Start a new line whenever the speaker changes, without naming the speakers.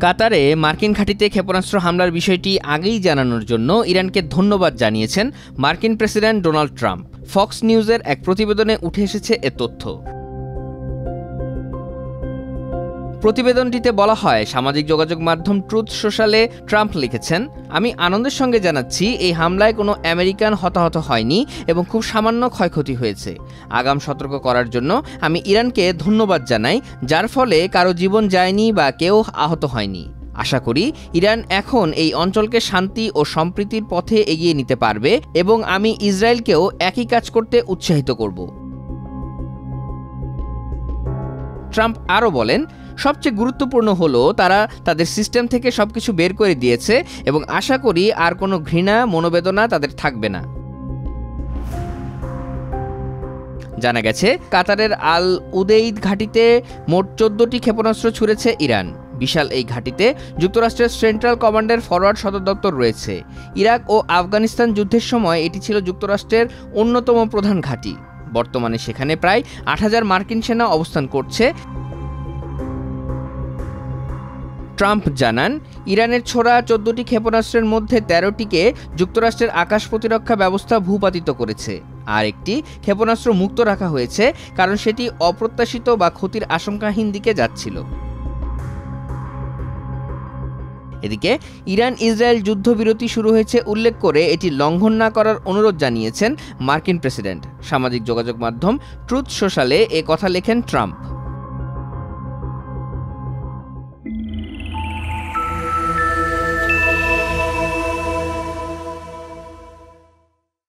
কাতারে মার্কিন ঘাঁটিতে ক্ষেপণাস্ত্র হামলার বিষয়টি আগেই জানানোর জন্য ইরানকে ধন্যবাদ জানিয়েছেন মার্কিন প্রেসিডেন্ট ডোনাল্ড ট্রাম্প। ফক্স নিউজের এক প্রতিবেদনে উঠে এসেছে এ তথ্য। প্রতিবেদনটিতে বলা হয়, সামাজিক যোগাযোগ মাধ্যম ট্রুথ সোশ্যালে ট্রাম্প লিখেছেন, আমি আনন্দের সঙ্গে জানাচ্ছি এই হামলায় কোনো আমেরিকান হতাহত হয়নি এবং খুব সামান্য ক্ষয়ক্ষতি হয়েছে। আগাম সতর্ক করার জন্য আমি ইরানকে ধন্যবাদ জানাই, যার ফলে কারো জীবন যায়নি বা কেউ আহত হয়নি। আশা করি ইরান এখন এই অঞ্চলকে শান্তি ও সম্প্রীতির পথে এগিয়ে নিতে পারবে এবং আমি ইসরায়েলকেও একই কাজ করতে উৎসাহিত করব। ট্রাম্প আরও বলেন, সবচেয়ে গুরুত্বপূর্ণ হলো তারা তাদের সিস্টেম থেকে সবকিছু বের করে দিয়েছে এবং আশা করি আর কোনো ঘৃণা মনোবেদনা তাদের থাকবে না। জানা গেছে, কাতারের আল উদেইদ ঘাঁটিতে মোট 14টি ক্ষেপণাস্ত্র ছুড়েছে ইরান। বিশাল এই ঘাঁটিতে যুক্তরাষ্ট্রের সেন্ট্রাল কমান্ডের ফরওয়ার্ড সদর দপ্তর রয়েছে। ইরাক ও আফগানিস্তান যুদ্ধের সময় এটি ছিল যুক্তরাষ্ট্রের অন্যতম প্রধান ঘাঁটি। বর্তমানে সেখানে প্রায় ৮,০০০ মার্কিন সেনা অবস্থান করছে। ট্রাম্প জানান, ইরানের ছোড়া 14টি ক্ষেপণাস্ত্রের মধ্যে 13টিকে যুক্তরাষ্ট্রের আকাশ প্রতিরক্ষা ব্যবস্থা ভূপাতিত করেছে। আর একটি ক্ষেপণাস্ত্র মুক্ত রাখা হয়েছে কারণ সেটি অপ্রত্যাশিত বা ক্ষতির আশঙ্কাহীন দিকে যাচ্ছিল। এদিকে ইরান ইসরায়েল যুদ্ধবিরতি শুরু হয়েছে উল্লেখ করে এটি লঙ্ঘন না করার অনুরোধ জানিয়েছেন মার্কিন প্রেসিডেন্ট। সামাজিক যোগাযোগ মাধ্যম ট্রুথ সোশ্যালে এ কথা লেখেন ট্রাম্প।